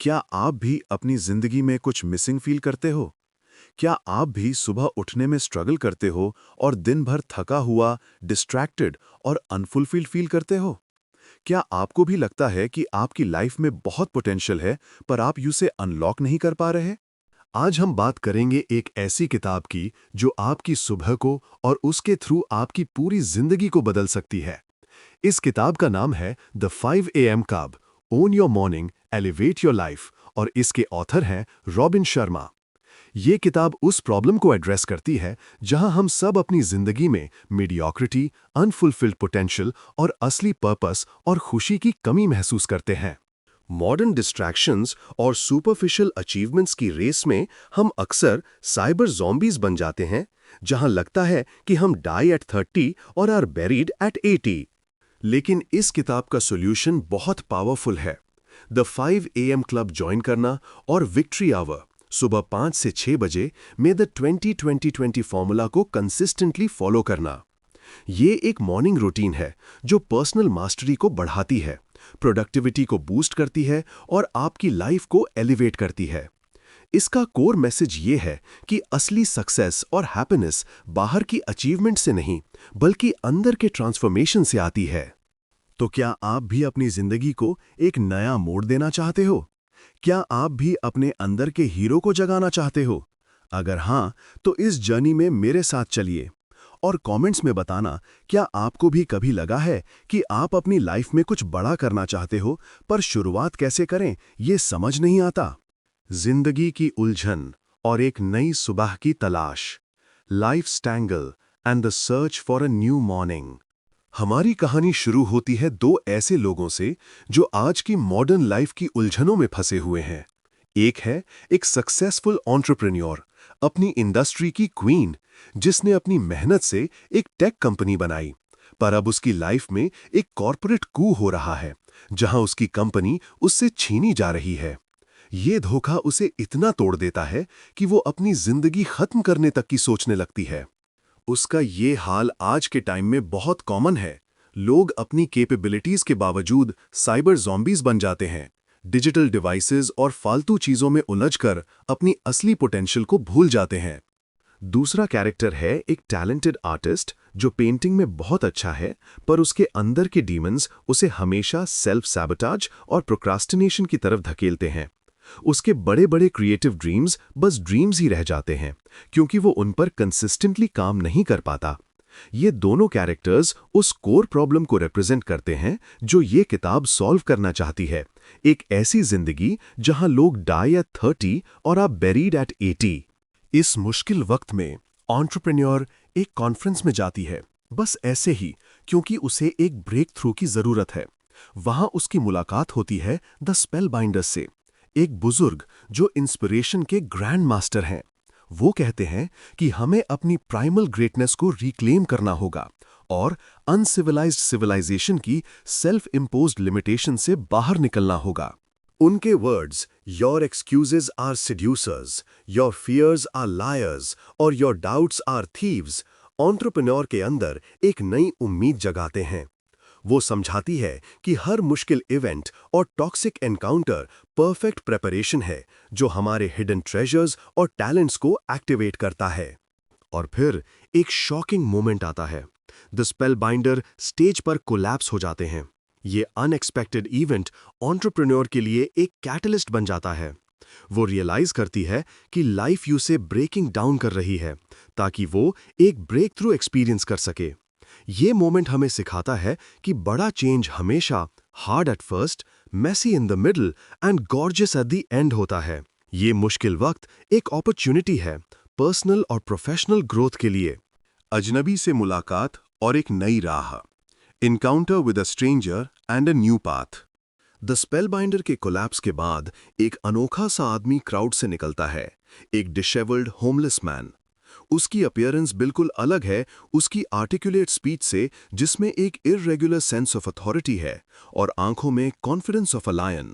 क्या आप भी अपनी जिंदगी में कुछ मिसिंग फील करते हो? क्या आप भी सुबह उठने में स्ट्रगल करते हो और दिन भर थका हुआ, डिस्ट्रैक्टेड और अनफुलफिल्ड फील करते हो? क्या आपको भी लगता है कि आपकी लाइफ में बहुत पोटेंशियल है, पर आप उसे अनलॉक नहीं कर पा रहे? आज हम बात करेंगे एक ऐसी किताब की जो आपकी सुबह को और उसके थ्रू आपकी पूरी जिंदगी को बदल सकती है। इस किताब का नाम है the 5 AM club, own your morning, elevate your life और इसके ऑथर हैं रॉबिन शर्मा। ये किताब उस प्रॉब्लम को एड्रेस करती है जहां हम सब अपनी जिंदगी में मीडियोक्रिटी, अनफुलफिल्ड पोटेंशियल और असली पर्पस और खुशी की कमी महसूस करते हैं। मॉडर्न डिस्ट्रैक्शंस और सुपरफिशियल अचीवमेंट्स की रेस में हम अक्सर साइबर ज़ॉम्बीज बन जाते हैं, जहां लगता है कि हम डाई एट 30 और आर बेरीड एट 80। लेकिन इस किताब का सॉल्यूशन बहुत पावरफुल है। द 5 AM क्लब ज्वाइन करना और विक्ट्री आवर सुबह 5 से 6 बजे में द 20-20-20 फॉर्मूला को कंसिस्टेंटली फॉलो करना। ये एक मॉर्निंग रूटीन है जो पर्सनल मास्टरी को बढ़ाती है, प्रोडक्टिविटी को बूस्ट करती है और आपकी लाइफ को एलिवेट करती है। इसका कोर मैसेज ये है कि असली सक्सेस और हैप्पीनेस बाहर की अचीवमेंट से नहीं, बल्कि अंदर के ट्रांसफॉर्मेशन से आती है। तो क्या आप भी अपनी जिंदगी को एक नया मोड़ देना चाहते हो? क्या आप भी अपने अंदर के हीरो को जगाना चाहते हो? अगर हाँ, तो इस जर्नी में मेरे साथ चलिए और कमेंट्स में बताना, क्या आपको भी कभी लगा है कि आप अपनी लाइफ में कुछ बड़ा करना चाहते हो, पर शुरुआत कैसे करें ये समझ नहीं आता? जिंदगी की उलझन और एक नई सुबह की तलाश, life struggle and the search for a new morning. हमारी कहानी शुरू होती है दो ऐसे लोगों से जो आज की मॉडर्न लाइफ की उलझनों में फंसे हुए हैं। एक है एक सक्सेसफुल एंटरप्रेन्योर, अपनी इंडस्ट्री की क्वीन, जिसने अपनी मेहनत से एक टेक कंपनी बनाई, पर अब उसकी लाइफ में एक कॉर्पोरेट कू हो रहा है, जहां उसकी कंपनी उससे छीनी जा रही है। ये धोखा उसे इतना तोड़ देता है कि वो अपनी जिंदगी खत्म करने तक की सोचने लगती है। उसका ये हाल आज के टाइम में बहुत कॉमन है। लोग अपनी कैपेबिलिटीज के बावजूद साइबर ज़ॉम्बीज बन जाते हैं, डिजिटल डिवाइसेस और फालतू चीजों में उलझकर अपनी असली पोटेंशियल को भूल जाते हैं। दूसरा कैरेक्टर है एक टैलेंटेड आर्टिस्ट जो पेंटिंग में बहुत अच्छा है, पर उसके अंदर के डीमंस उसे हमेशा सेल्फ सैबोटाज और प्रोक्रास्टिनेशन की तरफ धकेलते हैं। उसके बड़े बड़े क्रिएटिव ड्रीम्स बस ड्रीम्स ही रह जाते हैं, क्योंकि वो उन पर कंसिस्टेंटली काम नहीं कर पाता। ये दोनों कैरेक्टर्स उस कोर प्रॉब्लम को रिप्रेजेंट करते हैं जो ये किताब सॉल्व करना चाहती है। एक ऐसी जिंदगी जहां लोग डाई एट 30 और आप बेरीड एट 80। इस मुश्किल वक्त में एंटरप्रेन्योर एक कॉन्फ्रेंस में जाती है, बस ऐसे ही, क्योंकि उसे एक ब्रेक थ्रू की जरूरत है। वहां उसकी मुलाकात होती है द स्पेल बाइंडर से, एक बुजुर्ग जो इंस्पिरेशन के ग्रैंड मास्टर हैं। वो कहते हैं कि हमें अपनी प्राइमल ग्रेटनेस को रिक्लेम करना होगा और अनसिविलाइज्ड सिविलाइजेशन की सेल्फ इम्पोज्ड लिमिटेशन से बाहर निकलना होगा। उनके words, your excuses are seducers, your fears are liars और your doubts are thieves, entrepreneur के अंदर एक नई उम्मीद जगाते हैं। वो समझाती है कि हर मुश्किल इवेंट और टॉक्सिक एनकाउंटर परफेक्ट प्रेपरेशन है जो हमारे हिडन ट्रेजर्स और टैलेंट्स को एक्टिवेट करता है। और फिर एक शॉकिंग मोमेंट आता है। द स्पेल बाइंडर स्टेज पर कोलैप्स हो जाते हैं। ये अनएक्सपेक्टेड इवेंट एंटरप्रेन्योर के लिए एक कैटलिस्ट बन जाता है। वो रियलाइज करती है कि लाइफ उसे ब्रेकिंग डाउन कर रही है, ताकि वो एक ब्रेक थ्रू एक्सपीरियंस कर सके। ये मोमेंट हमें सिखाता है कि बड़ा चेंज हमेशा hard at first, messy in the middle and gorgeous at the end होता है। ये मुश्किल वक्त एक अपॉर्चुनिटी है पर्सनल और प्रोफेशनल ग्रोथ के लिए। अजनबी से मुलाकात और एक नई राह, encounter with a stranger and a new path. The spellbinder के कोलैप्स के बाद एक अनोखा सा आदमी क्राउड से निकलता है, एक डिशेवल्ड होमलेस मैन। उसकी अपीयरेंस बिल्कुल अलग है उसकी आर्टिकुलेट स्पीच से, जिसमें एक इररेगुलर सेंस ऑफ अथॉरिटी है, और आंखों में कॉन्फिडेंस ऑफ अ लायन।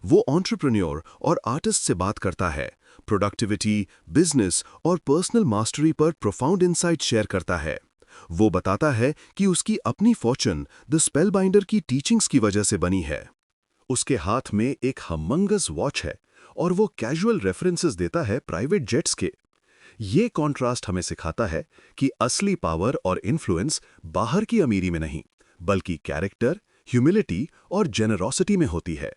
वो एंटरप्रेन्योर और आर्टिस्ट से बात करता है, प्रोडक्टिविटी, बिजनेस और पर्सनल मास्टरी पर प्रोफाउंड इनसाइट शेयर करता है। वो बताता है कि उसकी अपनी फॉर्चून द स्पेलबाइंडर की टीचिंग्स की वजह से बनी है। उसके हाथ में एक हमंगस वॉच है और वो कैजुअल रेफरेंसेस देता है प्राइवेट जेट्स के। ये कॉन्ट्रास्ट हमें सिखाता है कि असली पावर और इन्फ्लुएंस बाहर की अमीरी में नहीं, बल्कि कैरेक्टर, ह्यूमिलिटी और जेनरोसिटी में होती है।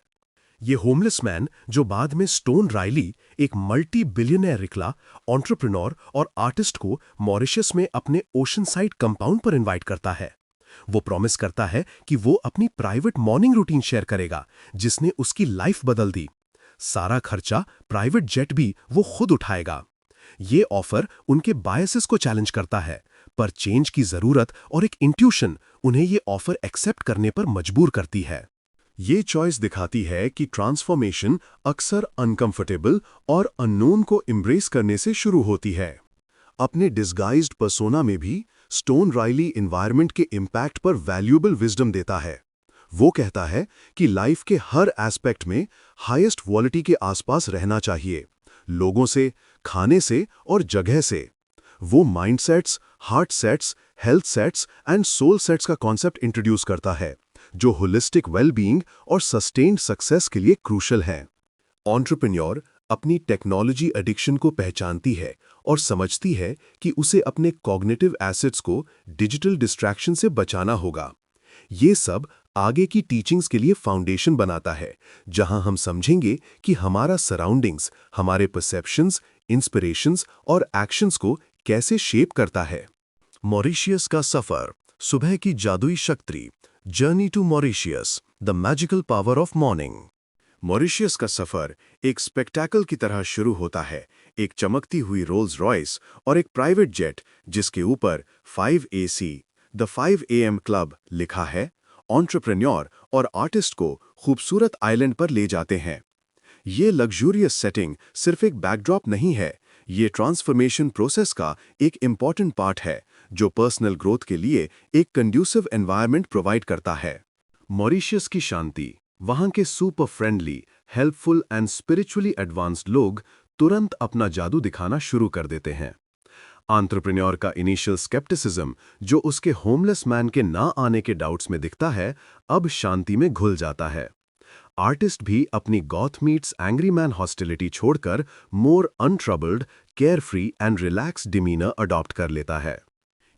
ये होमलेस मैन, जो बाद में स्टोन राइली, एक मल्टी बिलियनर निकला, एंटरप्रेन्योर और आर्टिस्ट को मॉरिशस में अपने ओशन साइड कंपाउंड पर इनवाइट करता है। वो प्रॉमिस करता है कि वो अपनी प्राइवेट मॉर्निंग रूटीन शेयर करेगा, जिसने उसकी लाइफ बदल दी। सारा खर्चा, प्राइवेट जेट भी वो खुद उठाएगा। ये ऑफर उनके बायसेस को चैलेंज करता है, पर चेंज की जरूरत और एक इंट्यूशन उन्हें ये ऑफर एक्सेप्ट करने पर मजबूर करती है। ये चॉइस दिखाती है कि ट्रांसफॉर्मेशन अक्सर अनकंफर्टेबल और अननोन को एम्ब्रेस करने से शुरू होती है। अपने डिस्गाइज्ड पर्सोना में भी स्टोन राइली एनवायरनमेंट के इम्पैक्ट पर वैल्यूएबल विजडम देता है। वो कहता है कि लाइफ के हर एस्पेक्ट में हाईएस्ट क्वालिटी के आसपास रहना चाहिए, लोगों से, खाने से और जगह से। वो mindsets, heart sets, health sets and soul sets का कॉन्सेप्ट इंट्रोड्यूस करता है, जो होलिस्टिक वेलबीइंग और सस्टेन्ड सक्सेस के लिए क्रूशल हैं। एंटरप्रेन्योर अपनी टेक्नोलॉजी एडिक्शन को पहचानती है और समझती है कि उसे अपने कॉग्निटिव एसेट्स को डिजिटल डिस्ट्रैक्शन से बचाना होगा। ये सब आगे की टीचिंग्स के लिए फाउंडेशन बनाता है, जहां हम समझेंगे कि हमारा सराउंडिंग्स हमारे परसेप्शंस, इंस्पिरेशंस और एक्शंस को कैसे शेप करता है। मॉरिशियस का सफर, सुबह की जादुई शक्ति, journey to Mauritius, the magical power of morning. Mauritius का सफर एक स्पेक्टेकल की तरह शुरू होता है, एक चमकती हुई रोल्स रॉयस और एक प्राइवेट जेट जिसके ऊपर 5AC, द 5 AM क्लब लिखा है, एंटरप्रेन्योर और आर्टिस्ट को खूबसूरत आइलैंड पर ले जाते हैं। ये लग्जूरियस सेटिंग सिर्फ एक बैकड्रॉप नहीं है, ये ट्रांसफॉर्मेशन प्रोसेस का एक इम्पॉर्टेंट पार्ट है, जो पर्सनल ग्रोथ के लिए एक कंड्यूसिव एनवायरनमेंट प्रोवाइड करता है। मॉरिशस की शांति, वहाँ के super friendly, helpful and spiritually advanced लोग तुरंत अपना जादू दिखाना शुरू कर देते हैं। एंटरप्रेन्योर का इनिशियल स्केप्टिसिज्म, जो उसके होमलेस मैन के ना आने के डाउट्स में दिखता है, अब शांति में घुल जाता है। आर्टिस्ट भी अपनी goth meets angry man hostility छोड़कर more untroubled, carefree and relax demeanour adopt कर लेता है।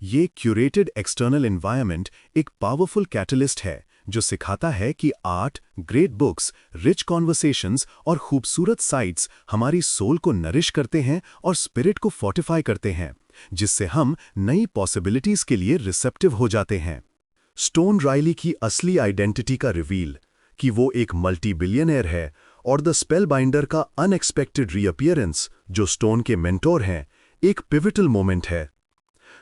ये क्यूरेटेड एक्सटर्नल एनवायरनमेंट एक पावरफुल कैटलिस्ट है, जो सिखाता है कि art, great books, rich conversations और खूबसूरत साइट्स हमारी सोल को नरिश करते हैं और स्पिरिट को फोर्टिफाई करते हैं, जिससे हम नई पॉसिबिलिटीज के लिए रिसेप्टिव हो जाते हैं। स्टोन राइली की असली आइडेंटिटी का रिवील, कि वो एक मल्टी बिलियनर है, और द स्पेलबाइंडर का अनएक्सपेक्टेड रीअपियरेंस, जो स्टोन के मेंटोर हैं, एक पिवटल मोमेंट है।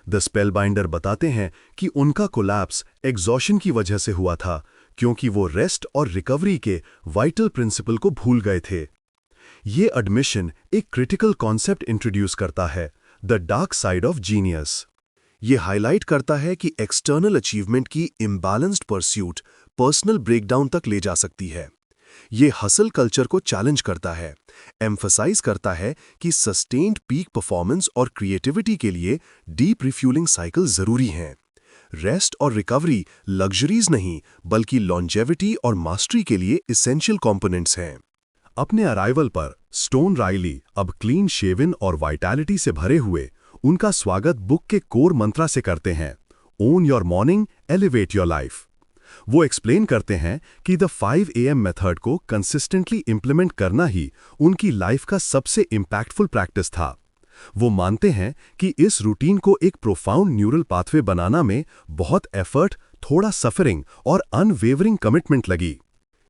द स्पेलबाइंडर बताते हैं कि उनका कोलैप्स एग्जॉशन की वजह से हुआ था, क्योंकि वो रेस्ट और रिकवरी के वाइटल प्रिंसिपल को भूल गए थे। ये एडमिशन एक क्रिटिकल कॉन्सेप्ट इंट्रोड्यूस करता है, the dark side of genius. ये हाईलाइट करता है कि एक्सटर्नल अचीवमेंट की इम्बैलेंस्ड परस्यूट पर्सनल ब्रेकडाउन तक ले जा सकती है। ये हसल कल्चर को चैलेंज करता है, एम्फसाइज करता है कि सस्टेन्ड पीक परफॉर्मेंस और क्रिएटिविटी के लिए डीप रिफ्यूलिंग साइकिल जरूरी हैं। रेस्ट और रिकवरी लग्जरीज नहीं, बल्कि लॉन्जेविटी और मास्टरी के लिए इसेंशियल कंपोनेंट्स हैं। अपने अराइवल पर स्टोन राइली अब क्लीन शेवन और वाइटैलिटी से भरे हुए उनका स्वागत बुक के कोर मंत्रा से करते हैं, own your morning, elevate your life. वो एक्सप्लेन करते हैं कि द 5 AM मेथड को कंसिस्टेंटली इंप्लीमेंट करना ही उनकी लाइफ का सबसे इंपैक्टफुल प्रैक्टिस था। वो मानते हैं कि इस रूटीन को एक प्रोफाउंड न्यूरल पाथवे बनाना में बहुत एफर्ट, थोड़ा सफरिंग और अनवेवरिंग कमिटमेंट लगी।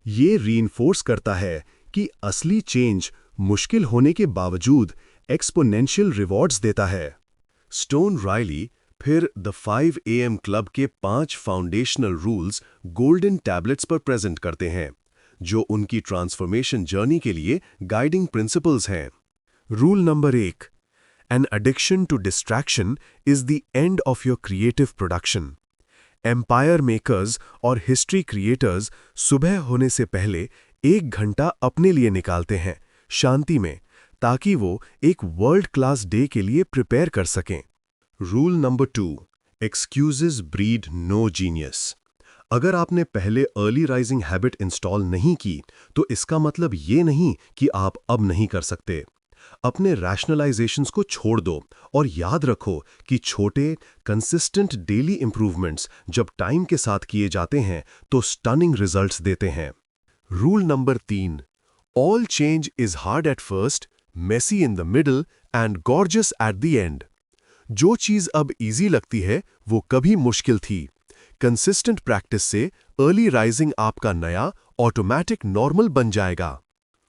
ये रीइंफोर्स करता है कि असली चेंज मुश्किल होने के बावजूद एक्सपोनेंशियल रिवॉर्ड्स देता है। स्टोन राइली फिर द 5 AM क्लब के 5 फाउंडेशनल रूल्स गोल्डन टैबलेट्स पर प्रेजेंट करते हैं, जो उनकी ट्रांसफॉर्मेशन जर्नी के लिए गाइडिंग प्रिंसिपल्स हैं। Rule number 1, an addiction to distraction is the end of your creative production. Empire makers और हिस्ट्री क्रिएटर्स सुबह होने से पहले 1 घंटा अपने लिए निकालते हैं, शांति में, ताकि वो एक वर्ल्ड क्लास डे के लिए प्रिपेयर कर सकें। Rule number 2, excuses breed no genius. अगर आपने पहले अर्ली राइजिंग हैबिट इंस्टॉल नहीं की, तो इसका मतलब ये नहीं कि आप अब नहीं कर सकते। अपने रैशनलाइजेशंस को छोड़ दो और याद रखो कि छोटे, कंसिस्टेंट डेली इंप्रूवमेंट्स जब टाइम के साथ किए जाते हैं तो स्टनिंग रिजल्ट्स देते हैं। Rule number 3, all change is hard at first, messy in the middle and gorgeous at the end. जो चीज अब इजी लगती है वो कभी मुश्किल थी। कंसिस्टेंट प्रैक्टिस से अर्ली राइजिंग आपका नया ऑटोमेटिक नॉर्मल बन जाएगा।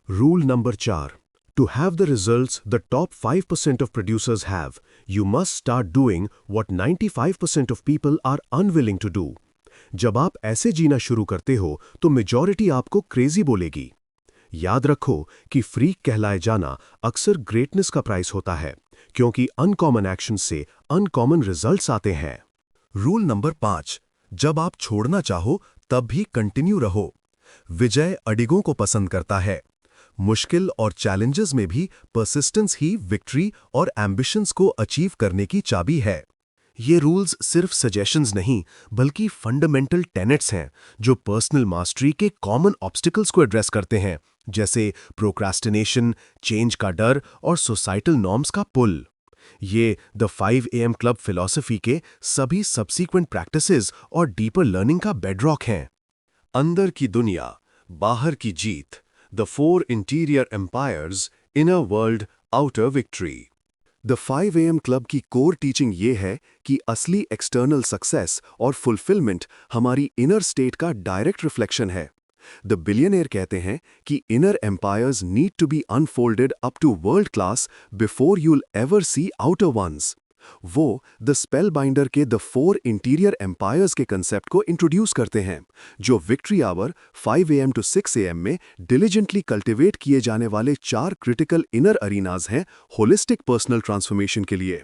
Rule number 4, to have the results the top 5% of producers have, you must start doing what 95% of people are unwilling to do. जब आप ऐसे जीना शुरू करते हो तो मेजॉरिटी आपको क्रेजी बोलेगी। याद रखो कि फ्रीक कहलाए जाना अक्सर ग्रेटनेस का प्राइस होता है, क्योंकि अनकॉमन एक्शन से अनकॉमन रिजल्ट्स आते हैं। रूल नंबर 5, जब आप छोड़ना चाहो तब भी कंटिन्यू रहो। विजय अडिगों को पसंद करता है। मुश्किल और चैलेंजेस में भी परसिस्टेंस ही विक्ट्री और एम्बिशंस को अचीव करने की चाबी है। ये रूल्स सिर्फ सजेशंस नहीं, बल्कि फंडामेंटल टेनेट्स हैं जो पर्सनल मास्टरी के कॉमन ऑब्स्टिकल्स को एड्रेस करते हैं, जैसे प्रोक्रास्टिनेशन, चेंज का डर और सोसाइटल नॉर्म्स का पुल। ये द 5 AM क्लब फिलॉसफी के सभी सब्सीक्वेंट प्रैक्टिसेस और डीपर लर्निंग का बेडरॉक हैं। अंदर की दुनिया, बाहर की जीत, The 4 interior empires, inner world, outer victory. The 5 AM Club की कोर टीचिंग ये है कि असली एक्सटर्नल सक्सेस और फुलफिलमेंट हमारी इनर स्टेट का डायरेक्ट रिफ्लेक्शन है। द बिलियनियर कहते हैं कि inner empires need to be unfolded up to world class before you'll ever see outer ones. वो द स्पेल बाइंडर के द 4 इंटीरियर एम्पायर्स के कंसेप्ट को इंट्रोड्यूस करते हैं, जो victory hour 5 AM to 6 AM में डिलीजेंटली कल्टिवेट किए जाने वाले 4 क्रिटिकल इनर अरीनाज हैं होलिस्टिक पर्सनल ट्रांसफॉर्मेशन के लिए।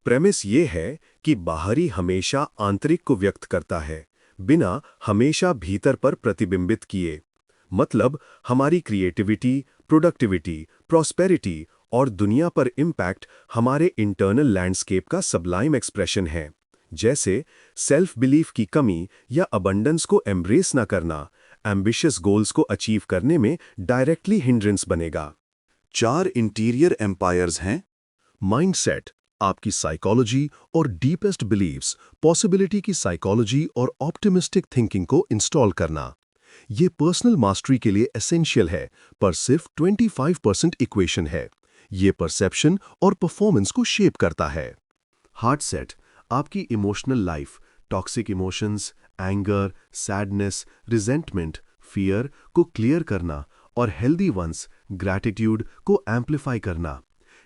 प्रेमिस ये है कि बाहरी हमेशा आंतरिक को व्यक्त करता है, बिना हमेशा भीतर पर प्रतिबिंबित किए। मतलब हमारी क्रिएटिविटी, प्रोडक्टिविटी, प्रॉस्पेरिटी और दुनिया पर इम्पैक्ट हमारे इंटरनल लैंडस्केप का सबलाइम एक्सप्रेशन है। जैसे सेल्फ बिलीफ की कमी या अबंडेंस को एम्ब्रेस ना करना एम्बिशियस गोल्स को अचीव करने में डायरेक्टली हिंड्रेंस बनेगा। 4 इंटीरियर एम्पायर्स हैं। माइंडसेट, आपकी साइकोलॉजी और डीपेस्ट बिलीव्स, पॉसिबिलिटी की साइकोलॉजी और ऑप्टिमिस्टिक थिंकिंग को इंस्टॉल करना। ये पर्सनल मास्टरी के लिए एसेंशियल है, पर सिर्फ 25% इक्वेशन है। ये परसेप्शन और परफॉर्मेंस को शेप करता है। हार्ट सेट, आपकी emotional life, toxic emotions, anger, sadness, resentment, fear को क्लियर करना और हेल्दी वंस, ग्रैटिट्यूड को एम्प्लीफाई करना।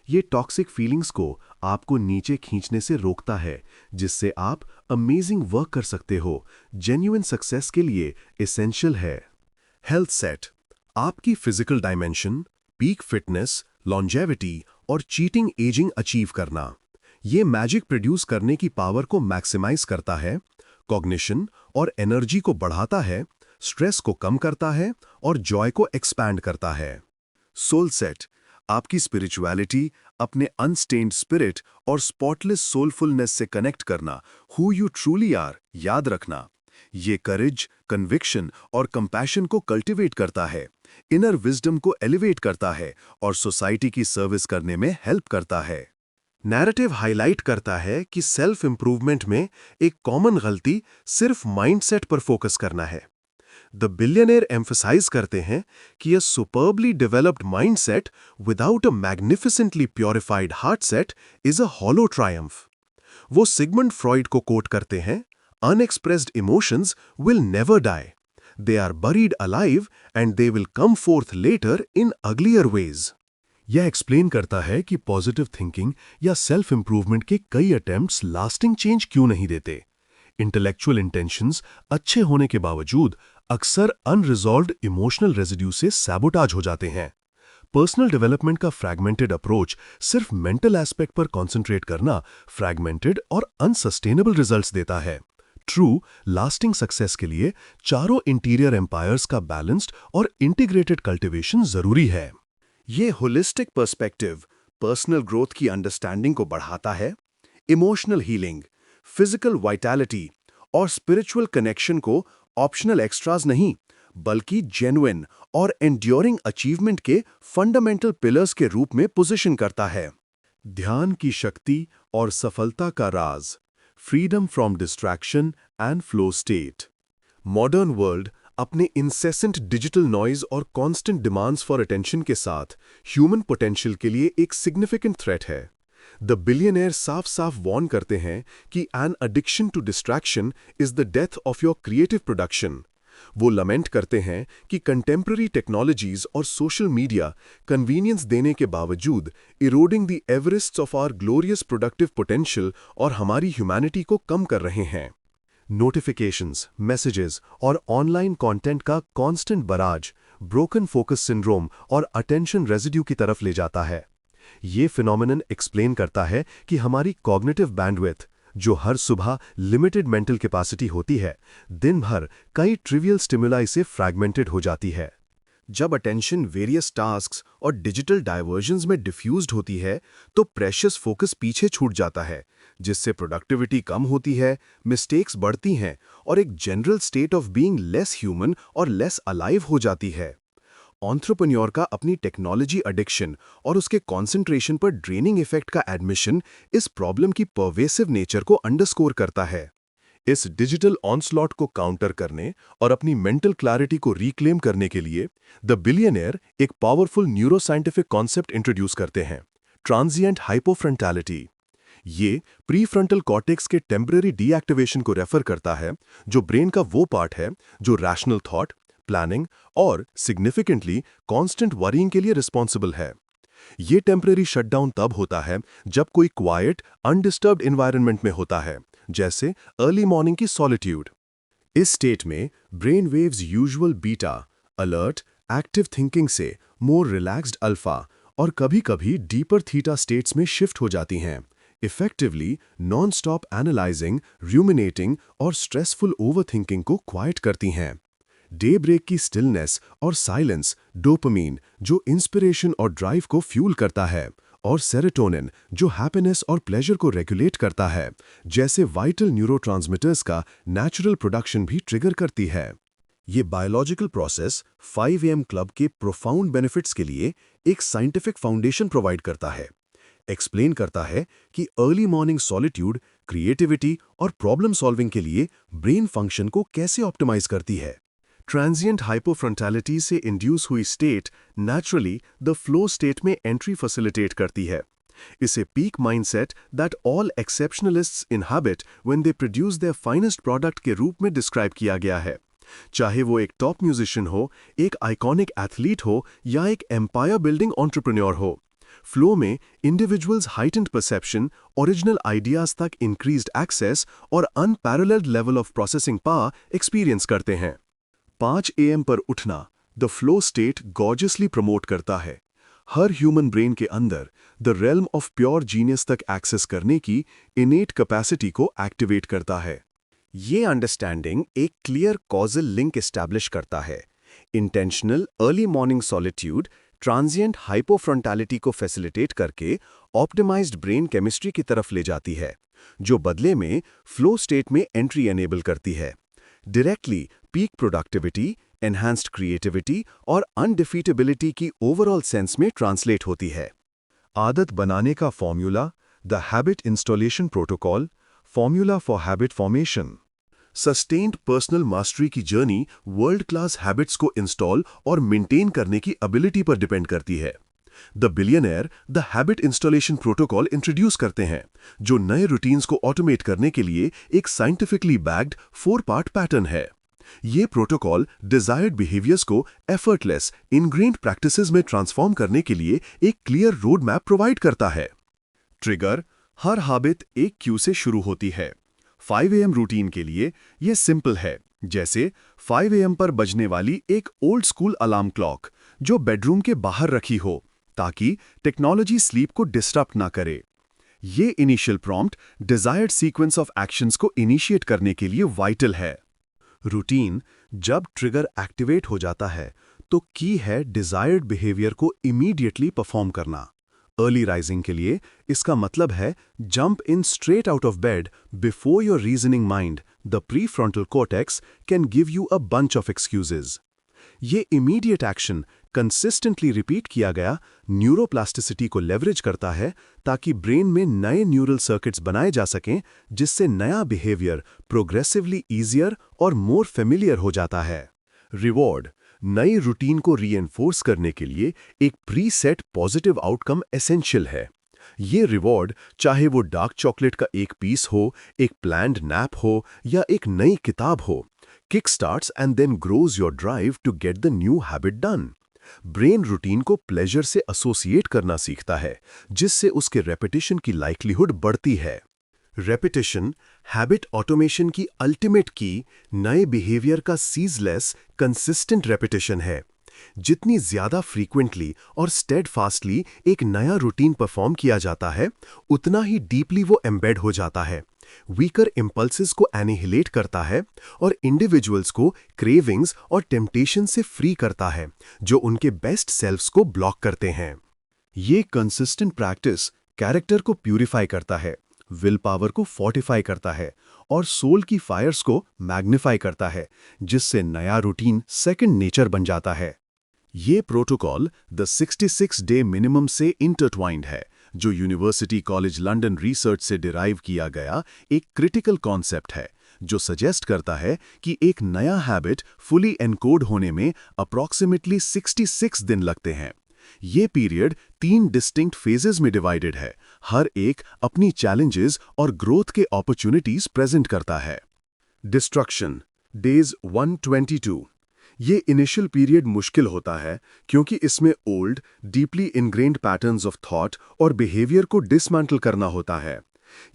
ये टॉक्सिक फीलिंग्स को आपको नीचे खींचने से रोकता है, जिससे आप अमेजिंग वर्क कर सकते हो। जेन्युइन सक्सेस के लिए एसेंशियल है। हेल्थ सेट, आपकी physical dimension, peak fitness, longevity और चीटिंग एजिंग अचीव करना। ये मैजिक प्रोड्यूस करने की पावर को मैक्सिमाइज करता है, कॉग्निशन और एनर्जी को बढ़ाता है, स्ट्रेस को कम करता है और जॉय को एक्सपैंड करता है। सोल सेट, आपकी स्पिरिचुअलिटी, अपने अनस्टेन्ड स्पिरिट और स्पॉटलेस सोलफुलनेस से कनेक्ट करना, हु यू ट्रूली आर याद रखना। ये करेज, कन्विक्शन और कंपैशन को कल्टिवेट करता है, इनर विजडम को एलिवेट करता है और सोसाइटी की सर्विस करने में हेल्प करता है। नैरेटिव हाईलाइट करता है कि सेल्फ इंप्रूवमेंट में एक कॉमन गलती सिर्फ माइंडसेट पर फोकस करना है। द बिलियनियर एम्फसाइज करते हैं कि a superbly developed mindset without a magnificently purified heart set is a hollow triumph. वो सिगमंड फ्रॉइड को कोट करते हैं, unexpressed emotions will never die, they are buried alive and they will come forth later in uglier ways. यह explain करता है कि positive thinking या self improvement के कई अटेम्प्ट्स लास्टिंग चेंज क्यों नहीं देते। इंटेलेक्चुअल इंटेंशंस अच्छे होने के बावजूद अक्सर अनरिजॉल्व्ड इमोशनल रेजिड्यू से सैबोटाज हो जाते हैं। पर्सनल डेवलपमेंट का फ्रैगमेंटेड अप्रोच सिर्फ मेंटल एस्पेक्ट पर कॉन्सेंट्रेट करना फ्रैगमेंटेड और अनसस्टेनेबल रिजल्ट्स देता है। ट्रू लास्टिंग सक्सेस के लिए चारों इंटीरियर एम्पायर्स का बैलेंस्ड और इंटीग्रेटेड कल्टीवेशन जरूरी है। ये होलिस्टिक पर्सपेक्टिव पर्सनल ग्रोथ की अंडरस्टैंडिंग को बढ़ाता है, इमोशनल हीलिंग, फिजिकल वाइटैलिटी और स्पिरिचुअल कनेक्शन को ऑप्शनल एक्स्ट्राज नहीं, बल्कि जेन्युइन और एंड्योरिंग अचीवमेंट के फंडामेंटल पिलर्स के रूप में पोजीशन करता है। ध्यान की शक्ति और सफलता का राज, freedom from distraction and flow state. Modern world अपने इंसेसेंट डिजिटल नॉइज और कांस्टेंट डिमांड्स फॉर अटेंशन के साथ ह्यूमन पोटेंशियल के लिए एक सिग्निफिकेंट थ्रेट है। द बिलियनेयर साफ साफ वार्न करते हैं कि an addiction to distraction is the death of your creative production. वो लमेंट करते हैं कि कंटेम्प्रेरी टेक्नोलॉजीज और सोशल मीडिया कन्वीनियंस देने के बावजूद eroding the Everests of our glorious productive potential और हमारी ह्यूमैनिटी को कम कर रहे हैं। नोटिफिकेशंस, मैसेजेस और ऑनलाइन कंटेंट का constant barrage broken focus syndrome और अटेंशन रेजिड्यू की तरफ ले जाता है। ये फिनोमेनन एक्सप्लेन करता है कि हमारी कॉग्निटिव बैंडविड्थ, जो हर सुबह लिमिटेड मेंटल कैपेसिटी होती है, दिन भर कई ट्रिवियल स्टिमुलाई से फ्रैगमेंटेड हो जाती है। जब अटेंशन वेरियस टास्क्स और डिजिटल डाइवर्जन्स में डिफ्यूज्ड होती है, तो प्रेशियस फोकस पीछे छूट जाता है, जिससे प्रोडक्टिविटी कम होती है, मिस्टेक्स बढ़ती हैं और एक general state of being less human और लेस अलाइव हो जाती है। एंटरप्रेन्योर का अपनी टेक्नोलॉजी एडिक्शन और उसके कंसंट्रेशन पर ड्रेनिंग इफेक्ट का एडमिशन इस प्रॉब्लम की परवेसिव नेचर को अंडरस्कोर करता है। इस डिजिटल ऑनस्लॉट को काउंटर करने और अपनी मेंटल क्लैरिटी को रिक्लेम करने के लिए द बिलियनेयर एक पावरफुल न्यूरोसाइंटिफिक कॉन्सेप्ट इंट्रोड्यूस करते हैं, ट्रांजिएंट हाइपोफ्रंटैलिटी। ये प्रीफ्रंटल कॉर्टेक्स के टेम्पररी डीएक्टिवेशन को रेफर करता है, जो ब्रेन का वो पार्ट है जो रैशनल थॉट, प्लानिंग और सिग्निफिकेंटली कांस्टेंट वरीइंग के लिए रिस्पॉन्सिबल है। ये टेम्पररी शटडाउन तब होता है जब कोई क्वाइट, अनडिस्टर्ब्ड एनवायरनमेंट में होता है, जैसे अर्ली मॉर्निंग की सॉलिट्यूड। इस स्टेट में brain waves usual beta, alert, active thinking से मोर रिलैक्स्ड अल्फा और कभी-कभी डीपर थीटा स्टेट्स में शिफ्ट हो जाती हैं, इफेक्टिवली नॉन स्टॉप एनालाइजिंग, रूमिनेटिंग और स्ट्रेसफुल ओवरथिंकिंग को क्वाइट करती हैं। डे ब्रेक की स्टिलनेस और साइलेंस डोपामीन, जो इंस्पिरेशन और ड्राइव को फ्यूल करता है, और सेरोटोनिन, जो हैप्पीनेस और प्लेजर को रेगुलेट करता है, जैसे वाइटल न्यूरोट्रांसमिटर्स का नेचुरल प्रोडक्शन भी ट्रिगर करती है। ये बायोलॉजिकल प्रोसेस 5 AM क्लब के प्रोफाउंड बेनिफिट्स के लिए एक साइंटिफिक फाउंडेशन प्रोवाइड करता है। एक्सप्लेन करता है कि अर्ली मॉर्निंग सॉलिट्यूड क्रिएटिविटी और प्रॉब्लम सॉल्विंग के लिए ब्रेन फंक्शन को कैसे ऑप्टिमाइज करती है। ट्रांजिएंट हाइपोफ्रंटैलिटी से इंड्यूस हुई state naturally the flow state में एंट्री फैसिलिटेट करती है। इसे peak mindset that all exceptionalists inhabit when they produce their finest product के रूप में डिस्क्राइब किया गया है। चाहे वो एक टॉप म्यूजिशियन हो, एक आइकॉनिक एथलीट हो या एक एम्पायर बिल्डिंग एंटरप्रेन्योर हो, फ्लो में individuals heightened perception, original ideas तक इंक्रीज्ड एक्सेस और unparalleled level of processing power experience करते हैं। 5 AM पर उठना the flow state gorgeously promote करता है। हर ह्यूमन ब्रेन के अंदर the realm of pure genius तक एक्सेस करने की इनेट कैपेसिटी को एक्टिवेट करता है। ये अंडरस्टैंडिंग एक क्लियर कॉजल लिंक एस्टैब्लिश करता है। Intentional early morning solitude transient hypofrontality को फैसिलिटेट करके ऑप्टिमाइज्ड ब्रेन केमिस्ट्री की तरफ ले जाती है, जो बदले में फ्लो स्टेट में एंट्री एनेबल करती है। Directly peak productivity, enhanced creativity और अनडिफीटेबिलिटी की ओवरऑल सेंस में ट्रांसलेट होती है। आदत बनाने का formula, the habit installation protocol, formula for habit formation. Sustained personal mastery की जर्नी वर्ल्ड क्लास हैबिट्स को इंस्टॉल और मेंटेन करने की एबिलिटी पर डिपेंड करती है। The billionaire the habit installation protocol introduce करते हैं, जो नए रूटीन्स को ऑटोमेट करने के लिए एक साइंटिफिकली बैक्ड 4-part पैटर्न है। ये प्रोटोकॉल डिजायर्ड बिहेवियर्स को एफर्टलेस, इनग्रेन्ड प्रैक्टिसेस में ट्रांसफॉर्म करने के लिए एक क्लियर रोड मैप प्रोवाइड करता है। ट्रिगर, हर हैबिट एक क्यू से शुरू होती है। 5 AM रूटीन के लिए यह सिंपल है, जैसे 5 AM पर बजने वाली एक ओल्ड स्कूल अलार्म क्लॉक जो बेडरूम के बाहर रखी हो, ताकि टेक्नोलॉजी स्लीप को डिस्टर्ब ना करे। ये initial prompt desired sequence of actions को इनिशिएट करने के लिए वाइटल है। रूटीन जब ट्रिगर एक्टिवेट हो जाता है, तो की है डिजायर्ड बिहेवियर को इमीडिएटली परफॉर्म करना। अर्ली राइजिंग के लिए इसका मतलब है jump in straight out of bed before your reasoning mind the prefrontal cortex can give you a bunch of excuses. ये इमीडिएट एक्शन कंसिस्टेंटली रिपीट किया गया न्यूरोप्लास्टिसिटी को लेवरेज करता है ताकि ब्रेन में नए न्यूरल सर्किट्स बनाए जा सकें, जिससे नया बिहेवियर प्रोग्रेसिवली ईजियर और मोर फेमिलियर हो जाता है। रिवॉर्ड नई रूटीन को रीएनफोर्स करने के लिए एक प्रीसेट पॉजिटिव आउटकम एसेंशियल है। ये रिवॉर्ड चाहे वो डार्क चॉकलेट का एक पीस हो, एक प्लान्ड नैप हो या एक नई किताब हो, kick starts and then grows your drive to get the new habit done. Brain routine को प्लेजर से एसोसिएट करना सीखता है, जिससे उसके रेपिटेशन की लाइक्लीहुड बढ़ती है। रेपिटेशन हैबिट ऑटोमेशन की अल्टीमेट की नए बिहेवियर का सीजलेस कंसिस्टेंट रेपिटेशन है। जितनी ज्यादा फ्रीक्वेंटली और स्टेडफास्टली एक नया रूटीन परफॉर्म किया जाता है, उतना ही डीपली वो एम्बेड हो जाता है, वीकर इंपल्सेस को एनिहिलेट करता है और इंडिविजुअल्स को क्रेविंग्स और टेम्पटेशन से फ्री करता है, जो उनके बेस्ट सेल्फ्स को ब्लॉक करते हैं। ये कंसिस्टेंट प्रैक्टिस कैरेक्टर को प्यूरिफाई करता है, विल पावर को फोर्टिफाई करता है और सोल की फायर्स को मैग्नीफाई करता है, जिससे नया रूटीन सेकंड नेचर बन जाता है। ये प्रोटोकॉल द 66 डे मिनिमम से इंटरट्वाइंड है, जो यूनिवर्सिटी कॉलेज लंदन रिसर्च से डिराइव किया गया एक क्रिटिकल कॉन्सेप्ट है, जो सजेस्ट करता है कि एक नया हैबिट फुली एनकोड होने में अप्रॉक्सिमेटली 66 दिन लगते हैं। ये पीरियड 3 डिस्टिंक्ट फेजेस में डिवाइडेड है, हर एक अपनी चैलेंजेस और ग्रोथ के अपॉर्चुनिटीज प्रेजेंट करता है। Destruction days 122। ये इनिशियल पीरियड मुश्किल होता है क्योंकि इसमें old deeply ingrained patterns of thought और बिहेवियर को डिसमेंटल करना होता है।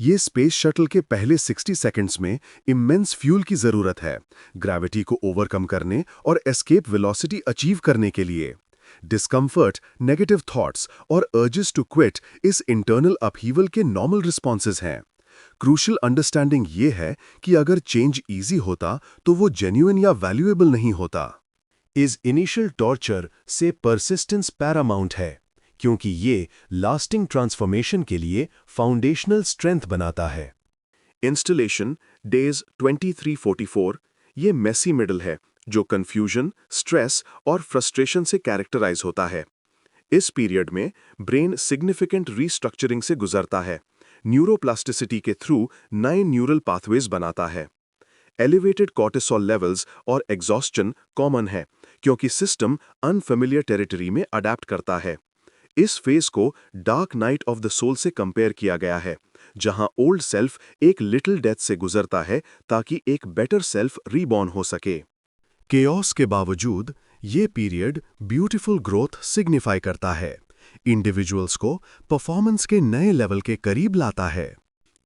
ये स्पेस शटल के पहले 60 सेकंड्स में इमेंस फ्यूल की जरूरत है, ग्रेविटी को ओवरकम करने और एस्केप वेलोसिटी अचीव करने के लिए। डिस्कम्फर्ट, नेगेटिव थॉट्स और अर्जेस टू क्विट इस इंटरनल अपहीवल के नॉर्मल रिस्पॉन्सेज हैं। क्रूशल अंडरस्टैंडिंग ये है कि अगर चेंज इजी होता तो वो जेन्युइन या वैल्यूएबल नहीं होता। इस इनिशियल टॉर्चर से परसिस्टेंस पैरामाउंट है, क्योंकि ये लास्टिंग ट्रांसफॉर्मेशन के लिए फाउंडेशनल स्ट्रेंथ बनाता है। Installation days 2344। ये मेसी मिडल है जो कंफ्यूजन, स्ट्रेस और फ्रस्ट्रेशन से कैरेक्टराइज होता है। इस पीरियड में ब्रेन सिग्निफिकेंट रीस्ट्रक्चरिंग से गुजरता है, न्यूरोप्लास्टिसिटी के थ्रू नए न्यूरल पाथवेज बनाता है। एलिवेटेड कॉर्टिसोल लेवल्स और एग्जॉस्शन कॉमन है, क्योंकि सिस्टम अनफेमिलियर टेरिटरी में अडैप्ट करता है। इस फेज को dark night of the soul से कंपेयर किया गया है, जहां ओल्ड सेल्फ एक लिटिल डेथ से गुजरता है ताकि एक बेटर सेल्फ रीबॉर्न हो सके। केओस के बावजूद ये पीरियड ब्यूटीफुल ग्रोथ सिग्निफाई करता है, इंडिविजुअल्स को परफॉर्मेंस के नए लेवल के करीब लाता है।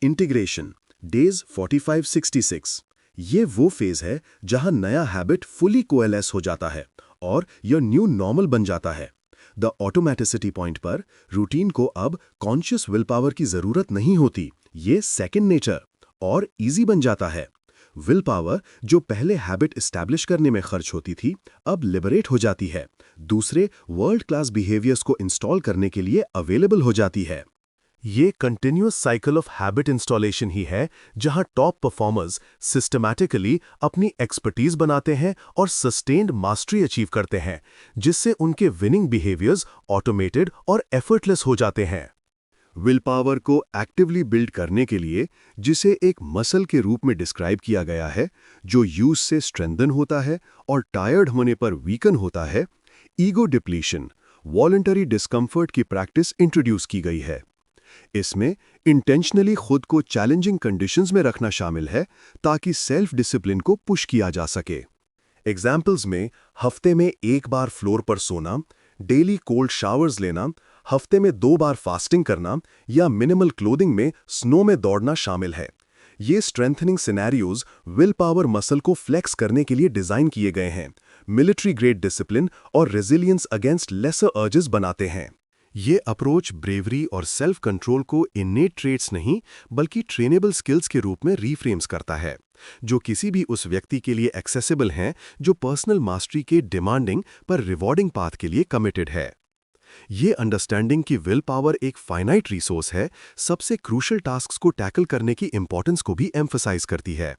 Integration days 45-66। ये वो फेज है जहां नया हैबिट फुली कोएलेस हो जाता है और यह न्यू नॉर्मल बन जाता है। द ऑटोमेटिसिटी पॉइंट पर रूटीन को अब कॉन्शियस विल पावर की जरूरत नहीं होती, ये सेकंड नेचर और इजी बन जाता है। विल पावर जो पहले हैबिट एस्टैब्लिश करने में खर्च होती थी, अब लिबरेट हो जाती है, दूसरे वर्ल्ड क्लास बिहेवियर्स को इंस्टॉल करने के लिए अवेलेबल हो जाती है। ये continuous cycle of habit installation ही है जहां टॉप परफॉर्मर्स सिस्टमैटिकली अपनी एक्सपर्टीज बनाते हैं और सस्टेन्ड मास्टरी अचीव करते हैं, जिससे उनके विनिंग बिहेवियर्स ऑटोमेटेड और एफर्टलेस हो जाते हैं। विल पावर को एक्टिवली बिल्ड करने के लिए, जिसे एक मसल के रूप में डिस्क्राइब किया गया है, जो यूज से स्ट्रेंथन होता है और टायर्ड होने पर वीकन होता है, ईगो डिप्लीशन, वॉलंटरी डिस्कम्फर्ट की प्रैक्टिस इंट्रोड्यूस की गई है। इसमें इंटेंशनली खुद को चैलेंजिंग कंडीशंस में रखना शामिल है ताकि सेल्फ डिसिप्लिन को पुश किया जा सके। एग्जाम्पल्स में हफ्ते में 1 बार फ्लोर पर सोना, डेली कोल्ड शावर्स लेना, हफ्ते में 2 बार फास्टिंग करना या मिनिमल क्लोथिंग में स्नो में दौड़ना शामिल है। ये strengthening scenarios will power muscle को फ्लेक्स करने के लिए डिजाइन किए गए हैं, मिलिट्री ग्रेड डिसिप्लिन और रेजिलियंस अगेंस्ट लेसर अर्जेस बनाते हैं। ये अप्रोच ब्रेवरी और सेल्फ कंट्रोल को इनेट ट्रेट्स नहीं बल्कि ट्रेनेबल स्किल्स के रूप में रीफ्रेम्स करता है, जो किसी भी उस व्यक्ति के लिए एक्सेसिबल हैं जो पर्सनल मास्टरी के डिमांडिंग पर रिवॉर्डिंग पाथ के लिए कमिटेड है। ये अंडरस्टैंडिंग कि विल पावर एक फाइनाइट रिसोर्स है, सबसे क्रूशल टास्क्स को टैकल करने की इंपॉर्टेंस को भी एम्फसाइज करती है।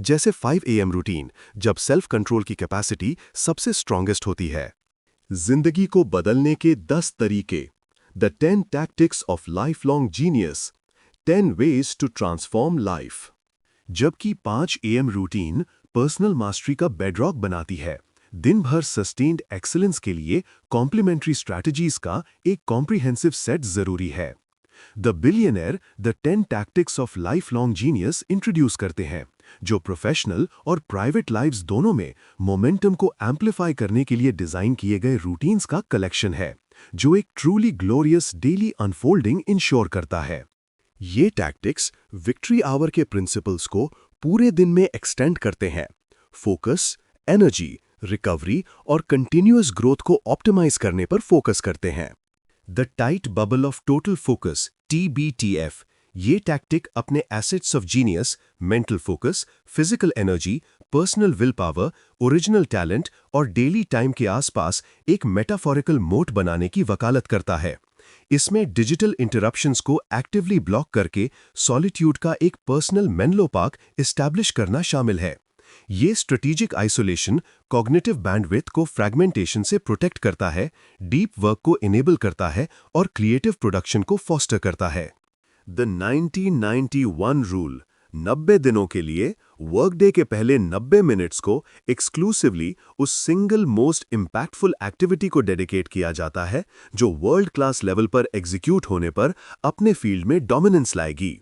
जैसे 5 AM रूटीन, जब सेल्फ कंट्रोल की कैपेसिटी सबसे स्ट्रॉन्गेस्ट होती है। जिंदगी को बदलने के 10 तरीके, the 10 tactics of life long genius, 10 ways to transform life. जबकि 5 AM रूटीन पर्सनल मास्टरी का बेडरॉक बनाती है, दिन भर सस्टेन्ड एक्सीलेंस के लिए कॉम्प्लीमेंट्री स्ट्रैटेजीज का एक कॉम्प्रिहेंसिव सेट जरूरी है। The billionaire the 10 tactics of life long genius introduce करते हैं, जो प्रोफेशनल और प्राइवेट लाइव्स दोनों में मोमेंटम को एम्पलीफाई करने के लिए डिजाइन किए गए रूटीन्स का कलेक्शन है, जो एक truly glorious daily unfolding ensure करता है। ये टैक्टिक्स विक्ट्री आवर के प्रिंसिपल्स को पूरे दिन में एक्सटेंड करते हैं, फोकस, एनर्जी, रिकवरी और कंटिन्यूअस ग्रोथ को ऑप्टिमाइज करने पर फोकस करते हैं। The tight bubble of total focus, TBTF, ये टैक्टिक अपने assets of genius, mental focus, physical energy, personal will power, original talent और डेली टाइम के आसपास एक मेटाफोरिकल मोट बनाने की वकालत करता है। इसमें डिजिटल इंटरप्शंस को एक्टिवली ब्लॉक करके सॉलिट्यूड का एक पर्सनल मेनलो पार्क एस्टैब्लिश करना शामिल है। ये स्ट्रेटेजिक आइसोलेशन कॉग्निटिव बैंडविड्थ को फ्रैगमेंटेशन से प्रोटेक्ट करता है, डीप वर्क को इनेबल करता है और क्रिएटिव प्रोडक्शन को फॉस्टर करता है। द 1991 रूल, 90 दिनों के लिए वर्क डे के पहले 90 मिनट्स को एक्सक्लूसिवली उस सिंगल मोस्ट इम्पैक्टफुल एक्टिविटी को डेडिकेट किया जाता है जो वर्ल्ड क्लास लेवल पर एग्जीक्यूट होने पर अपने फील्ड में डोमिनेंस लाएगी।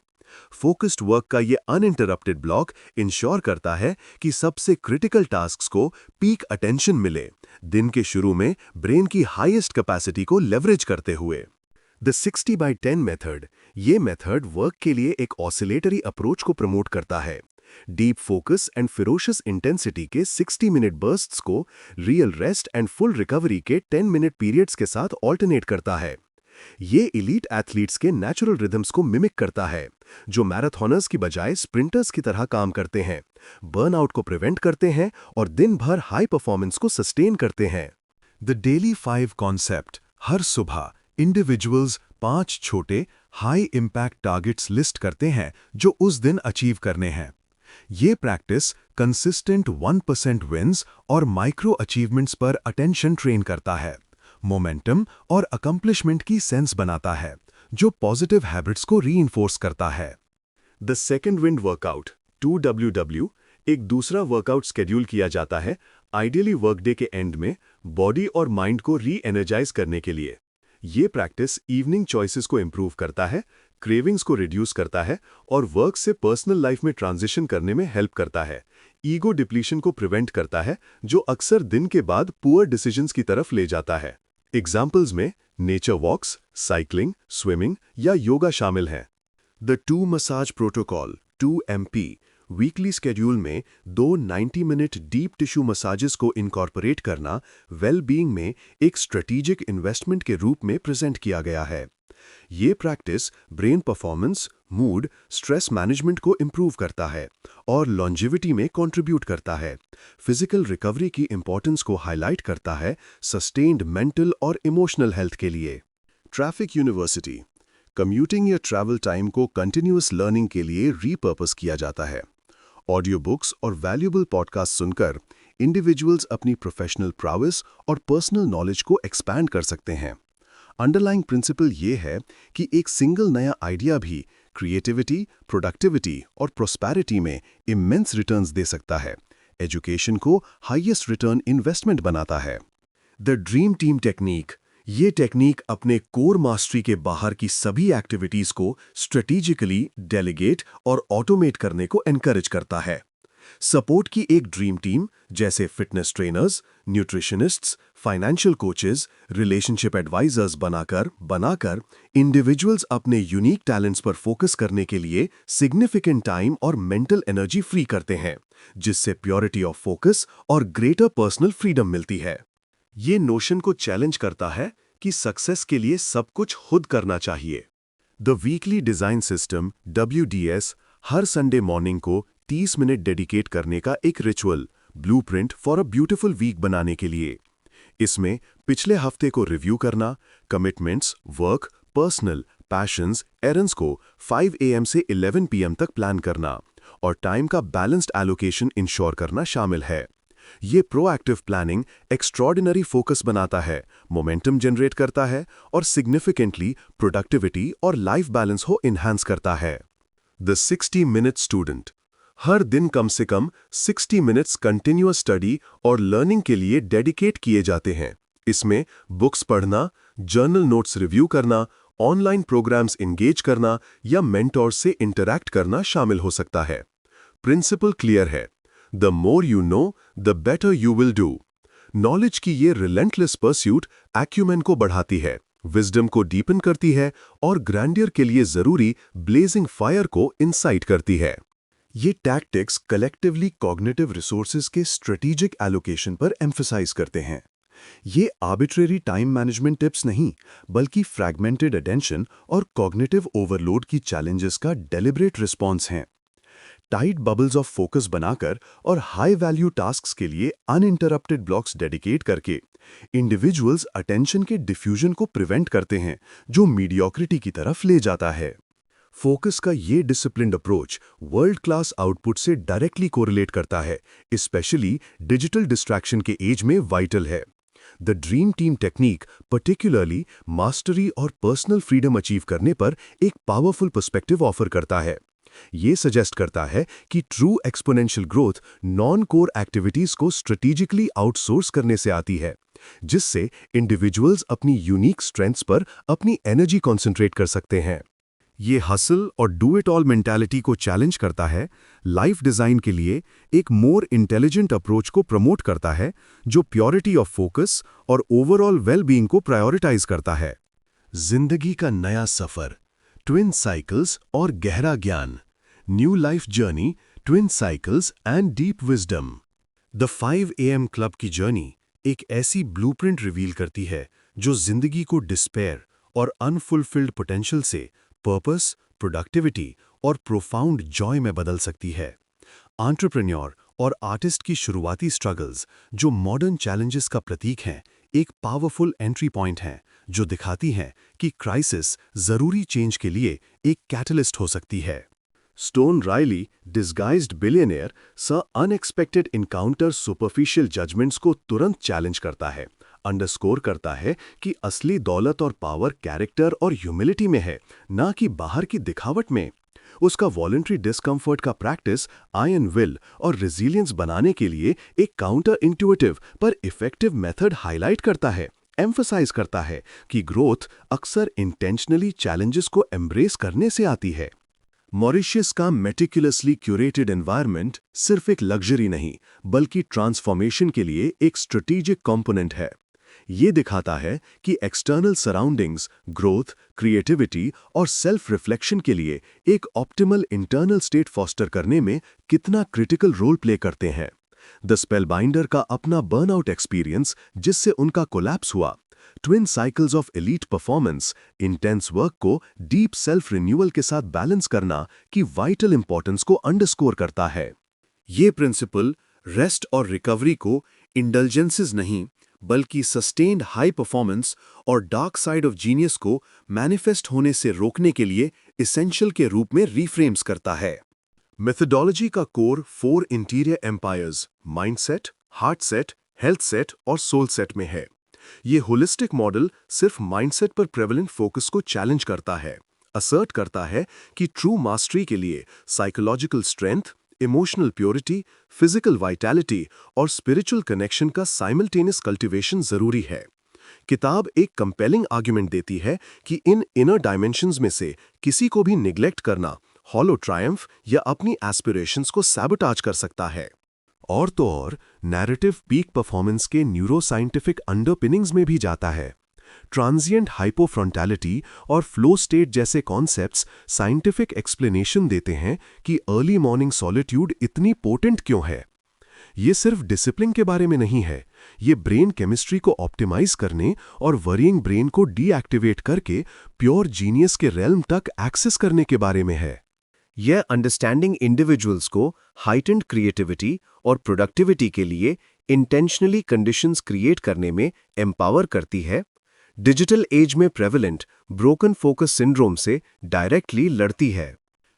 फोकस्ड वर्क का ये अनइंटरप्टेड ब्लॉक इंश्योर करता है कि सबसे क्रिटिकल टास्क्स को पीक अटेंशन मिले, दिन के शुरू में ब्रेन की हाईएस्ट कैपेसिटी को लेवरेज करते हुए। द 60/10 मेथड, ये मेथड वर्क के लिए एक ऑसिलेटरी अप्रोच को प्रमोट करता है। Deep focus and ferocious intensity के 60 मिनट बर्स्ट्स को real rest and full recovery के 10 मिनट पीरियड्स के साथ ऑल्टरनेट करता है। ये इलीट एथलीट्स के नेचुरल रिदम्स को मिमिक करता है, जो मैराथनर्स की बजाय स्प्रिंटर्स की तरह काम करते हैं, बर्नआउट को प्रिवेंट करते हैं और दिन भर हाई परफॉर्मेंस को सस्टेन करते हैं। द डेली 5 कॉन्सेप्ट, हर सुबह इंडिविजुअल्स 5 छोटे हाई इम्पैक्ट टारगेट्स लिस्ट करते हैं जो उस दिन अचीव करने हैं। ये प्रैक्टिस कंसिस्टेंट 1% विन्स और माइक्रो अचीवमेंट्स पर अटेंशन ट्रेन करता है, मोमेंटम और अकम्प्लिशमेंट की सेंस बनाता है, जो पॉजिटिव हैबिट्स को रीइंफोर्स करता है। The second wind workout, 2WW, एक दूसरा वर्कआउट शेड्यूल किया जाता है, आइडियली वर्कडे के एंड में, बॉडी और माइंड को री एनर्जाइज करने के लिए। ये प्रैक्टिस इवनिंग चॉइसेस को इंप्रूव करता है, क्रेविंग्स को रिड्यूस करता है और वर्क से पर्सनल लाइफ में ट्रांजिशन करने में हेल्प करता है। ईगो डिप्लीशन को प्रिवेंट करता है, जो अक्सर दिन के बाद पुअर डिसीजंस की तरफ ले जाता है। एग्जाम्पल्स में नेचर वॉक्स, साइकिलिंग, स्विमिंग या योगा शामिल हैं। The 2 massage protocol, 2MP, weekly schedule में 2 90 मिनट डीप टिश्यू मसाजेस को इनकॉर्पोरेट करना वेल बीइंग में एक स्ट्रेटेजिक इन्वेस्टमेंट के रूप में प्रेजेंट किया गया है। ये practice brain performance, mood, stress management को इंप्रूव करता है और लॉन्जेविटी में कंट्रीब्यूट करता है। फिजिकल रिकवरी की इंपॉर्टेंस को हाईलाइट करता है सस्टेन्ड मेंटल और इमोशनल हेल्थ के लिए। ट्रैफिक यूनिवर्सिटी, कम्यूटिंग या ट्रैवल टाइम को कंटिन्यूअस लर्निंग के लिए रीपर्पस किया जाता है। ऑडियो बुक्स और वैल्यूएबल पॉडकास्ट सुनकर इंडिविजुअल्स अपनी प्रोफेशनल प्राउस और पर्सनल नॉलेज को एक्सपैंड कर सकते हैं। अंडरलाइंग प्रिंसिपल ये है कि एक सिंगल नया आइडिया भी क्रिएटिविटी, प्रोडक्टिविटी और प्रोस्पेरिटी में इमेंस रिटर्न्स दे सकता है, एजुकेशन को हाईएस्ट रिटर्न इन्वेस्टमेंट बनाता है। द ड्रीम टीम टेक्निक, ये टेक्निक अपने कोर मास्टरी के बाहर की सभी एक्टिविटीज को स्ट्रेटेजिकली डेलीगेट और ऑटोमेट करने को एनकरेज करता है। सपोर्ट की एक ड्रीम टीम जैसे fitness trainers, nutritionists, financial coaches, relationship advisers बनाकर इंडिविजुअल्स अपने यूनिक टैलेंट्स पर फोकस करने के लिए सिग्निफिकेंट टाइम और मेंटल एनर्जी फ्री करते हैं, जिससे प्योरिटी ऑफ फोकस और ग्रेटर पर्सनल फ्रीडम मिलती है। ये नोशन को चैलेंज करता है कि सक्सेस के लिए सब कुछ खुद करना चाहिए। The weekly design system, WDS, हर संडे मॉर्निंग को 30 मिनट डेडिकेट करने का एक ritual, blueprint for a beautiful week बनाने के लिए। इसमें पिछले हफ्ते को रिव्यू करना, commitments, work, personal, passions, errands को 5 AM से 11 PM तक प्लान करना और टाइम का बैलेंस्ड एलोकेशन इंश्योर करना शामिल है। ये प्रोएक्टिव प्लानिंग एक्स्ट्रॉर्डिनरी फोकस बनाता है, मोमेंटम जनरेट करता है और सिग्निफिकेंटली प्रोडक्टिविटी और लाइफ बैलेंस को इन्हांस करता है। The 60-minute student. हर दिन कम से कम 60 मिनट्स कंटिन्यूअस स्टडी और लर्निंग के लिए डेडिकेट किए जाते हैं। इसमें बुक्स पढ़ना, जर्नल नोट्स रिव्यू करना, ऑनलाइन प्रोग्राम्स इंगेज करना या मेंटोर से इंटरैक्ट करना शामिल हो सकता है। प्रिंसिपल क्लियर है, the more you know the better you will do. Knowledge की ये रिलेंटलेस परस्यूट एक्यूमेन को बढ़ाती है, विजडम को डीपन करती है और ग्रैंडियर के लिए जरूरी ब्लेजिंग फायर को इंसाइट करती है। ये टैक्टिक्स कलेक्टिवली कॉग्निटिव रिसोर्सेज के स्ट्रेटेजिक एलोकेशन पर एम्फसाइज करते हैं। ये आर्बिट्रेरी टाइम मैनेजमेंट टिप्स नहीं, बल्कि फ्रैगमेंटेड अटेंशन और कॉग्निटिव ओवरलोड की चैलेंजेस का डेलिब्रेट रिस्पॉन्स हैं। टाइट बबल्स ऑफ फोकस बनाकर और हाई वैल्यू टास्क्स के लिए अनइंटरप्टेड ब्लॉक्स डेडिकेट करके इंडिविजुअल्स अटेंशन के डिफ्यूजन को प्रिवेंट करते हैं, जो मीडियोक्रिटी की तरफ ले जाता है। फोकस का ये disciplined approach world class output से डायरेक्टली कोरिलेट करता है, स्पेशली डिजिटल डिस्ट्रैक्शन के एज में वाइटल है। The dream team technique particularly mastery और पर्सनल फ्रीडम अचीव करने पर एक पावरफुल पर्सपेक्टिव ऑफर करता है। ये सजेस्ट करता है कि true exponential growth non core activities को स्ट्रेटेजिकली आउटसोर्स करने से आती है, जिससे इंडिविजुअल्स अपनी यूनिक स्ट्रेंथ्स पर अपनी एनर्जी कॉन्सेंट्रेट कर सकते हैं। ये हसल और डू इट ऑल मेंटालिटी को चैलेंज करता है, लाइफ डिजाइन के लिए एक मोर इंटेलिजेंट अप्रोच को प्रमोट करता है, जो प्योरिटी ऑफ फोकस और ओवरऑल वेल-बीइंग को प्रायोरिटाइज करता है। जिंदगी का नया सफर, ट्विन साइकिल्स और गहरा ज्ञान। New life journey, twin cycles and deep wisdom. The 5 AM club की जर्नी एक ऐसी ब्लूप्रिंट रिवील करती है जो जिंदगी को डिस्पेयर और अनफुलफिल्ड पोटेंशियल से पर्पस, प्रोडक्टिविटी और प्रोफाउंड जॉय में बदल सकती है। एंटरप्रेन्योर और आर्टिस्ट की शुरुआती स्ट्रगल्स, जो मॉडर्न चैलेंजेस का प्रतीक हैं, एक पावरफुल एंट्री पॉइंट हैं जो दिखाती हैं कि क्राइसिस जरूरी चेंज के लिए एक कैटलिस्ट हो सकती है। स्टोन रायली, डिस्गाइज्ड बिलियनियर, स अनएक्सपेक्टेड इनकाउंटर सुपरफिशियल जजमेंट्स को तुरंत चैलेंज करता है, अंडरस्कोर करता है कि असली दौलत और पावर कैरेक्टर और ह्यूमिलिटी में है, ना कि बाहर की दिखावट में। उसका वॉलंटरी डिस्कम्फर्ट का प्रैक्टिस आयरन विल और रेजिलियंस बनाने के लिए एक काउंटर इंट्यूटिव पर इफेक्टिव मेथड हाईलाइट करता है, एम्फसाइज करता है कि ग्रोथ अक्सर इंटेंशनली चैलेंजेस को एम्ब्रेस करने से आती है। मॉरिशस का मेटिकुलसली क्यूरेटेड एनवायरनमेंट सिर्फ एक लग्जरी नहीं, बल्कि ट्रांसफॉर्मेशन के लिए एक स्ट्रेटेजिक कंपोनेंट है। ये दिखाता है कि एक्सटर्नल सराउंडिंग्स ग्रोथ, क्रिएटिविटी और सेल्फ रिफ्लेक्शन के लिए एक ऑप्टिमल इंटरनल स्टेट फॉस्टर करने में कितना क्रिटिकल रोल प्ले करते हैं। द स्पेलबाइंडर का अपना बर्नआउट एक्सपीरियंस, जिससे उनका कोलैप्स हुआ, twin cycles of elite performance, intense work को डीप सेल्फ रिन्यूअल के साथ बैलेंस करना की वाइटल इंपॉर्टेंस को अंडरस्कोर करता है। ये प्रिंसिपल रेस्ट और रिकवरी को इंडल्जेंसेस नहीं, बल्कि सस्टेन्ड हाई परफॉर्मेंस और डार्क साइड ऑफ जीनियस को मैनिफेस्ट होने से रोकने के लिए इसेंशियल के रूप में रीफ्रेम्स करता है। मेथोडोलॉजी का core 4 interior empires, mindset, heart set, health set और सोल सेट में है। ये होलिस्टिक मॉडल सिर्फ माइंडसेट पर प्रेवलेंट फोकस को चैलेंज करता है, असर्ट करता है कि ट्रू मास्टरी के लिए psychological strength, emotional purity, physical vitality और स्पिरिचुअल कनेक्शन का साइमल्टेनियस कल्टीवेशन जरूरी है। किताब एक कंपेलिंग आर्ग्यूमेंट देती है कि इन इनर डायमेंशंस में से किसी को भी निग्लेक्ट करना हॉलो ट्रायम्फ या अपनी एस्पिरेशंस को सैबोटाज कर सकता है। और तो और नैरेटिव पीक परफॉर्मेंस के न्यूरोसाइंटिफिक अंडरपिनिंग्स में भी जाता है। ट्रांजिएंट हाइपोफ्रंटैलिटी और फ्लो स्टेट जैसे कॉन्सेप्ट्स साइंटिफिक एक्सप्लेनेशन देते हैं कि अर्ली मॉर्निंग सॉलिट्यूड इतनी पोटेंट क्यों है। ये सिर्फ डिसिप्लिन के बारे में नहीं है, ये ब्रेन केमिस्ट्री को ऑप्टिमाइज करने और वरीइंग ब्रेन को डीएक्टिवेट करके प्योर जीनियस के रेल्म तक एक्सेस करने के बारे में है। यह अंडरस्टैंडिंग इंडिविजुअल्स को हाइटेंड क्रिएटिविटी और प्रोडक्टिविटी के लिए इंटेंशनली कंडीशंस क्रिएट करने में एम्पावर करती है, डिजिटल एज में प्रेवलेंट ब्रोकन फोकस सिंड्रोम से डायरेक्टली लड़ती है।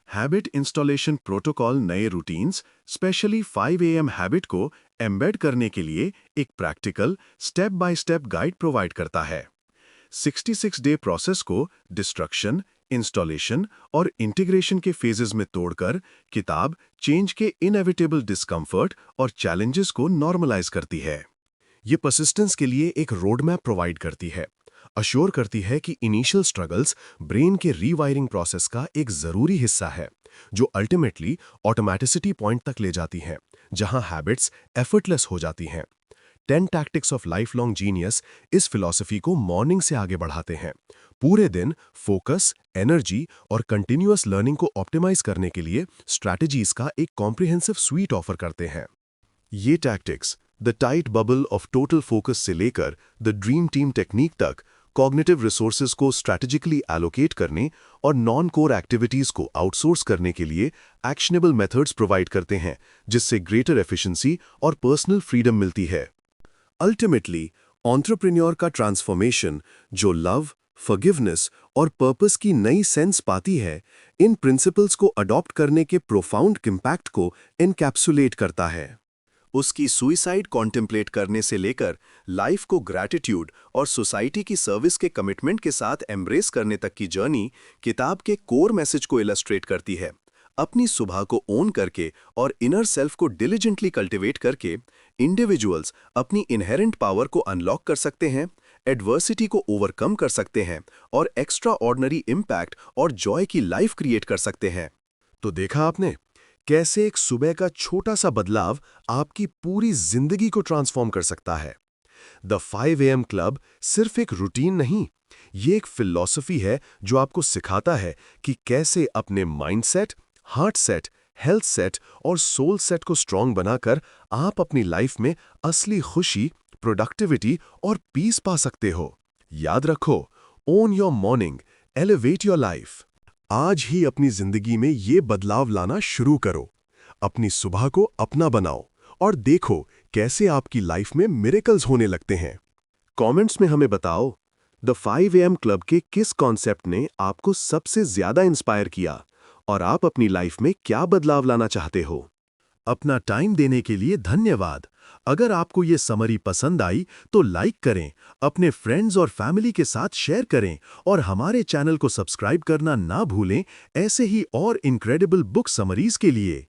हैबिट इंस्टॉलेशन प्रोटोकॉल नए रूटीन्स, स्पेशली 5 AM हैबिट को एम्बेड करने के लिए एक practical step by step guide provide करता है। 66 डे प्रोसेस को डिस्ट्रक्शन, इंस्टॉलेशन और इंटीग्रेशन के फेजेस में तोड़कर किताब चेंज के इनएविटेबल डिस्कम्फर्ट और चैलेंजेस को नॉर्मलाइज करती है। ये परसिस्टेंस के लिए एक रोड मैप प्रोवाइड करती है, अश्योर करती है कि इनिशियल स्ट्रगल्स ब्रेन के रीवायरिंग प्रोसेस का एक जरूरी हिस्सा है, जो अल्टीमेटली ऑटोमेटिसिटी पॉइंट तक ले जाती हैं, जहां हैबिट्स एफर्टलेस हो जाती हैं। 10 tactics of life long genius इस फिलॉसफी को मॉर्निंग से आगे बढ़ाते हैं। पूरे दिन फोकस, एनर्जी और कंटिन्यूअस लर्निंग को ऑप्टिमाइज करने के लिए स्ट्रैटेजीज का एक कॉम्प्रिहेंसिव स्वीट ऑफर करते हैं। ये tactics the tight bubble of total focus से लेकर द ड्रीम टीम टेक्निक तक कॉग्निटिव रिसोर्सेज को स्ट्रैटेजिकली एलोकेट करने और नॉन कोर एक्टिविटीज को आउटसोर्स करने के लिए एक्शनेबल मेथड्स प्रोवाइड करते हैं, जिससे ग्रेटर एफिशिएंसी और पर्सनल फ्रीडम मिलती है। अल्टीमेटली एंटरप्रेन्योर का ट्रांसफॉर्मेशन, जो लव, फॉरगिवनेस और पर्पस की नई सेंस पाती है, इन प्रिंसिपल्स को अडॉप्ट करने के प्रोफाउंड इम्पैक्ट को एनकैप्सुलेट करता है। उसकी सुइसाइड कॉन्टेम्पलेट करने से लेकर लाइफ को ग्रैटिट्यूड और सोसाइटी की सर्विस के कमिटमेंट के साथ एम्ब्रेस करने तक की जर्नी किताब के कोर मैसेज को इलस्ट्रेट करती है। अपनी सुबह को ओन करके और इनर सेल्फ को डिलिजेंटली कल्टिवेट करके इंडिविजुअल्स अपनी इनहेरेंट पावर को अनलॉक कर सकते हैं, एडवर्सिटी को ओवरकम कर सकते हैं और एक्स्ट्रा ऑर्डिनरी इम्पैक्ट और जॉय की लाइफ क्रिएट कर सकते हैं। तो देखा आपने कैसे एक सुबह का छोटा सा बदलाव आपकी पूरी जिंदगी को ट्रांसफॉर्म कर सकता है। द 5 AM क्लब सिर्फ एक रूटीन नहीं, ये एक फिलॉसफी है जो आपको सिखाता है कि कैसे अपने mindset, heart set, health set और सोल सेट को स्ट्रांग बनाकर आप अपनी लाइफ में असली खुशी, प्रोडक्टिविटी और पीस पा सकते हो। याद रखो, own your morning, elevate your life. आज ही अपनी जिंदगी में ये बदलाव लाना शुरू करो। अपनी सुबह को अपना बनाओ और देखो कैसे आपकी लाइफ में मिरेकल्स होने लगते हैं। कमेंट्स में हमें बताओ, द 5 AM क्लब के किस कॉन्सेप्ट ने आपको सबसे ज्यादा इंस्पायर किया और आप अपनी लाइफ में क्या बदलाव लाना चाहते हो। अपना टाइम देने के लिए धन्यवाद। अगर आपको ये समरी पसंद आई तो लाइक करें, अपने फ्रेंड्स और फैमिली के साथ शेयर करें और हमारे चैनल को सब्सक्राइब करना ना भूलें ऐसे ही और इनक्रेडिबल बुक समरीज के लिए।